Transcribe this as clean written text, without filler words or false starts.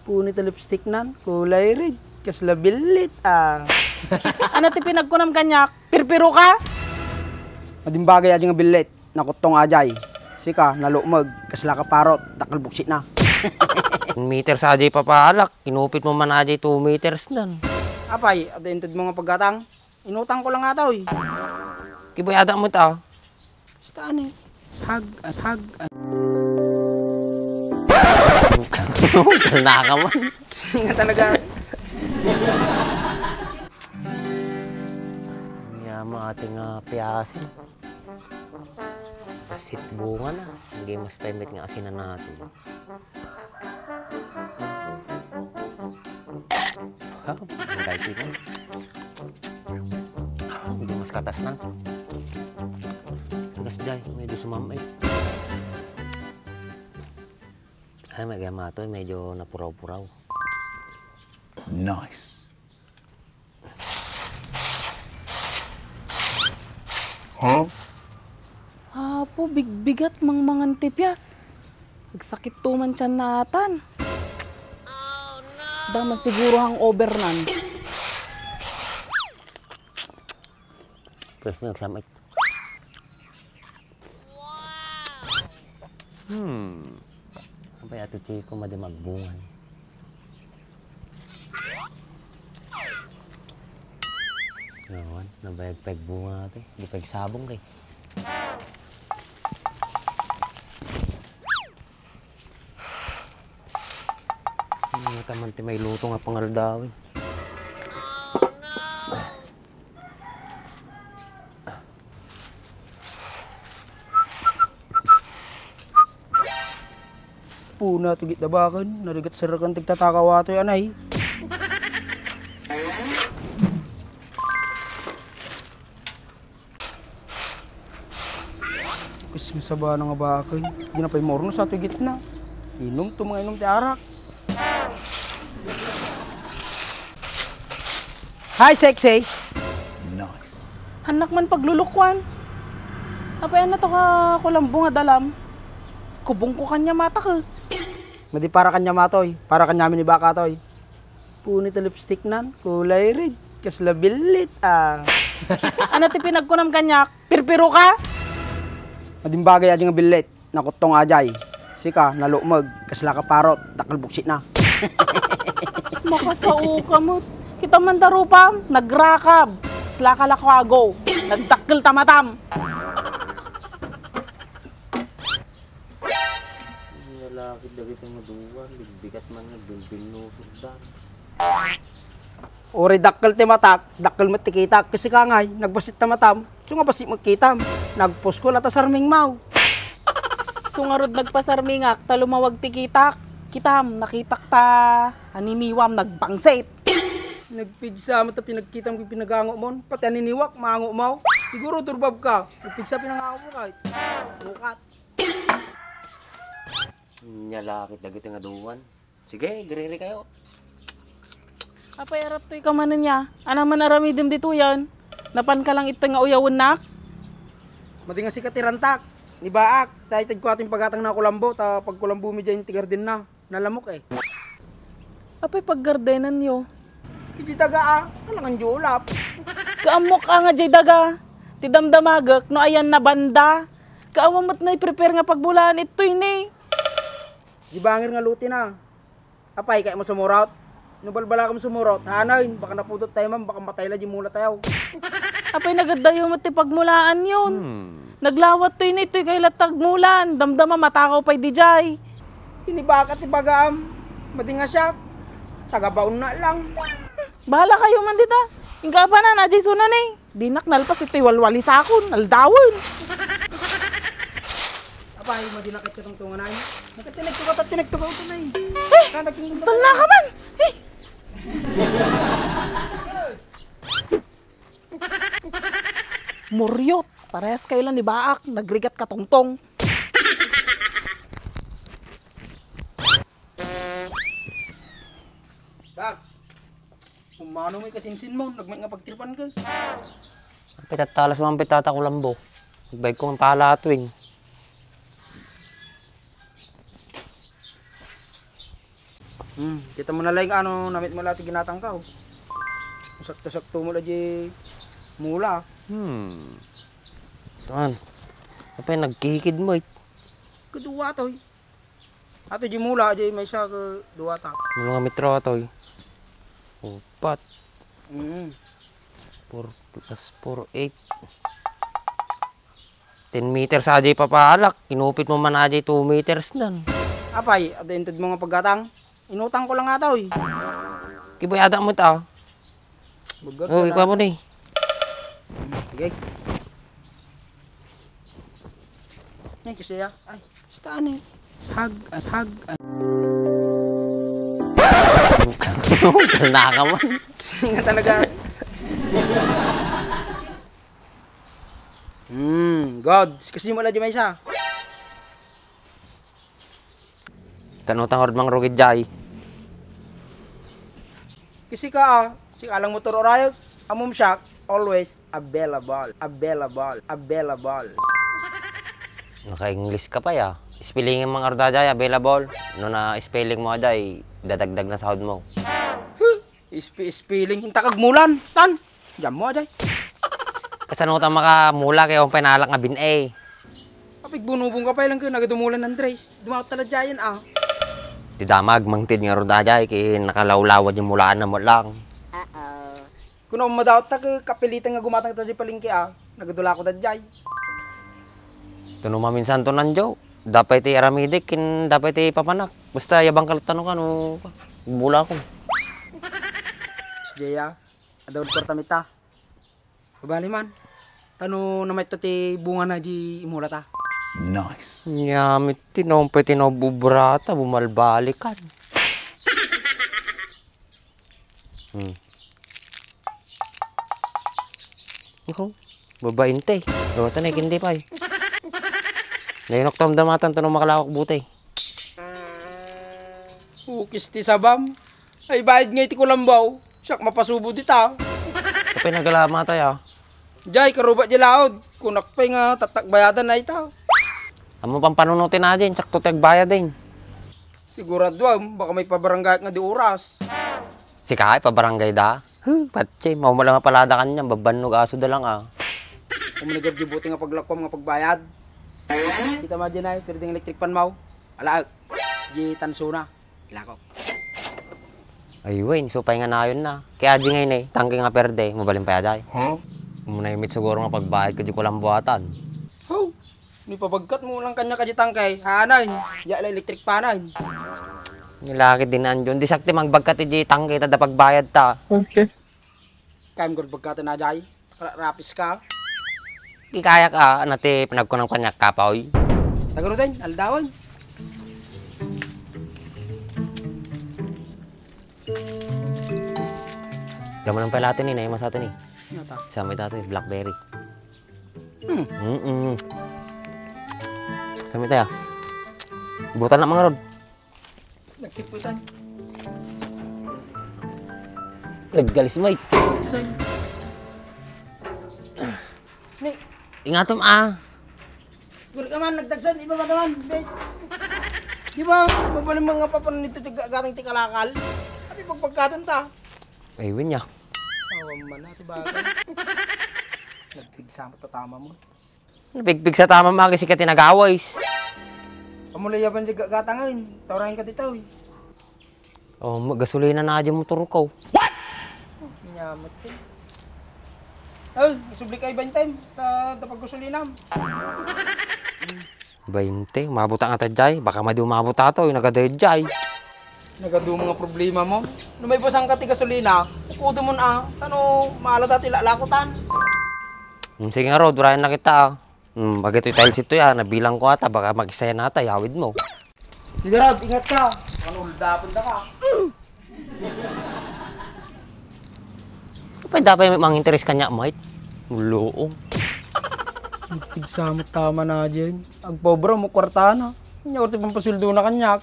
Punit na lipstick nan, kulay red, kasla bilit ah. Ano ti pinagkunam kanyak? Pirpiro ka? Madimbagay aja nga bilit, nakutong ajay. Sika, nalumag, kasla ka parot, takal buksit na. 1 meter sa ajay papalak, kinupit mo man ajay 2 meters nan. Apay, at intid mo nga pagkatang, inutang ko lang nga to eh. Kibayada mo ta. Basta ano eh, hug at hug at... Kalna ka man. Nga talaga. Yama ating piyasin. Pasit bunga na. Hindi mas pemit nga asinan natin. Ha? Ang kahit ito. Hindi mas katas na. Tagas day, medyo sumamay. Ay, may gama ito, medyo napuraw-puraw. Nice. Huh? Apo, bigbigat mang mangan tipyas. Nagsakit tuman tiyan natan. Oh, no! Daman siguro hang over nan. Pwes na nagsamay. Apa ya tuh Ciko madi magbungan. Nawan, nabayag peg bunga ate, di peg sabong kay. Mga taman ti may luto nga pangaldawin. Puna tugit dabakan, narigat sarakan tigtatakawato yan ay. Kus masaba na nga bakan, di na pa'y morno sa tugit na. Inom to mga inom ti arak. Hi sexy! Nice. Hanak man paglulukwan. Apayan na to ka kulambo nga dalam. Kubong ko kanya mata ka. Madi para kanya matoy, para kanya ni baka toy. Punit na lipstick nan, kulay red, kasla bilit ah. Ano ti pinagkunam kanyak? Pirpiro ka? Madimbagay aja nga bilit, nakutong ajay. Sika, nalumag, kasla ka parot, takal buksit na. Makasao ka mo. Kita man darupa, nagrakab. Sla ka lakwago, nagtakil tamatam. Lalaki dagit ang maduwan, bigat man nga bilbinusudan. Ori dakkel ti matak, dakkel matikitak, kasi kangay, nagbasit ta matam, so nga basit magkitam, nagpos ko lata sarming mau. Sungarod nagpasarmingak, talumawag tikitak. Kitam, nakitak ta, aniniwam, nagpangsit. Nagpigsa mo ta pinagkitam ko pinagango mo, pati aniniwak, maango mau. Siguro turbab ka, nagpigsa pinangango mo kahit. Lukat. Nyalakit dagit ang aduwan. Sige, giriri kayo. Apay arap to'y kamanan niya. Ano man aramidim dito yan? Napan ka lang ito nga uyawon nak? Mati nga si katirantak, ni baak, tayo tag ko ating pagatang na kulambo, ta pag kulambo mi dyan tigar din na, nalamok eh. Apay paggardenan niyo. Kiti taga kalangan julap. Kaamok ka nga jay daga. Tidamdamagak no ayan na banda. Kaawamot na i-prepare nga pagbulaan ito ini. Di bangir nga luti na. Apay, kaya mo sumurot. Nubalbala ka mo sumurot, hanayin, baka naputot tayo man, baka matay la di mula tayo. Apay nagadayo mo ti pagmulaan yun. Naglawat to ini ito'y kay latag mulan. Damdama matakaw pa'y di jay. Hinibakat si Bagaam, mati nga siya, taga-baon na lang. Bahala kayo man dita. Ingka pa na, najay sunan eh. Dinak nalpas ito'y walwali sa akon, naldawon. Apay, madinakit ka tong tungan ay. Nakatinig ko ka, tinig ko ka ito na eh. Tala ka man! Eh! Muryot, parehas kayo lang ni Baak, nagrigat ka tongtong. Bak, umano mo kasinsin mo, nagmay nga pagtripan ka. Pitatalas mo ang pitata ko lambo. Nagbayag ko ang palatwing. Kita mo na lang ano, namit mo lahat ginatang ka. Sakto-sakto mo lang di mula. Tuan. Apa yung nagkikid mo eh? Kedua to. Ato di mula di may isa ke dua ta. Mulong nga metro to eh. 4 plus 4, 8. 10 meters aja papalak. Kinupit mo man aja 2 meters nan. Apay, at intod mo nga paggatang. Inutang ko lang nga to. Kibayada mo ta. Bugod Oh, ikaw mo ni. Okay. Yan kasi ya. Ay, staan eh. Hag at hag at. Kalnaka man. Sige nga talaga. God. Kasi mo lang di may isa. Tanutang hord mang rugid jay. Kasi ka si alang motor orayot. Amom shock. Always available. Available. Naka-English ka pa ya. Spellingin mang arda jay available. No na spelling mo jay dadagdag na sahod mo. Spelling. Hinta kag mulan. Tan. Jam mo aday. Kasanutan maka mula kay ang penalak nga bin A. Kapig bunubong ka pa lang ko. Nagadumulan ng Trace. Dumawat tala dyan Di damag mangtid nga ron jay kay nakalawlawad yung mulaan na mo lang. Kung ako madawat ta kapilitan nga gumatang ta di palingki nagadula ko dadjay. Tuno maminsan to nanjo. Dapat ti aramidik kin dapat ti papanak. Basta yabang kalutano ka no. Mula ko. Jaya, adawad kortamita. Babali man. Tano na may to ti bunga na di imula ta. Nice. Nyamit tinompe tinobubrata bumalbalikan. Ikaw, babainte. Dota na ikindi pa eh. Nainok tam damatan tanong makalawak buti. Ukis ti sabam. Ay bayad nga iti kulambaw. Siyak mapasubo di ta. Kapay nagalama tayo. Jay, karuba di laod. Kunak pa nga tatakbayadan na ita. Amo pang panunutin na din, sakto tagbayad din. Sigurado baka may pabarangay nga di oras. Si Kai, pabarangay da. Patse, mau mo lang nga palada kanya, babanog aso da lang Kung manigab di buti nga paglakom nga pagbayad. Kita ma dyan ay, pero ding electric pan mau. Ala, di tansuna. Ilako. Ay, Wayne, supay nga na yun na. Kaya di ngayon eh, tangke nga perde, mabaling pa yaday. Huh? Muna imit siguro nga pagbayad ko di ko lang buhatan. Ho, ni pabagkat mo lang kanya kaditang kay hanay. Ya la electric panay. Nilakit din na andyon. Di sakti magbagkat di tangke, tada pagbayad ta. Okay. Kayang gud pagkat na jay. Rapis ka. Kikaya ka, nati pinag ko ng kanyak kapaw. Tagaro din, aldawan. Laman ng palatin ni, naima sa atin eh. Ano ta? Sama ito blackberry. Sama tayo. Butan na mga rod. Nagsiputan. Naggalis mo Say. Ni, Ingatom guri ka man nagdagsan, iba ba naman? Di ba, mabaling mga papanan nito gating tikalakal? Ati pagpagkatan ta. Ay, win niya. Awam man na, ito bagay. Nagpigsa mo tatama mo. Nabigpig sa tama mga kasi ka tinagaways. Pamulayaban di gatangan, taurahin ka dito eh. Oh, gasolina na dyan motor ko. Minyamat ko. Ay, isubli kayo 20 ta paggusulinam. 20, mabuta nga tadyay. Baka madi umabot ato, yung nagadayjay. Nagadu mga problema mo. No may pasang ka ti gasolina, ukudo mo na, tano, maala dati lalakotan. Sige nga Rod, wala na kita. Bagay ito'y tiles ito yan, nabilang ko ata, baka mag-isaya na ata, yawid mo. Sige Rod, ingat ka. Panulda punta ka. Kapag dapat may mga interes kanya, mate. Muloong. Pigsa mo tama na dyan. Agpobra mo kwarta na. Kanya ko pang pasuldo na kanyak.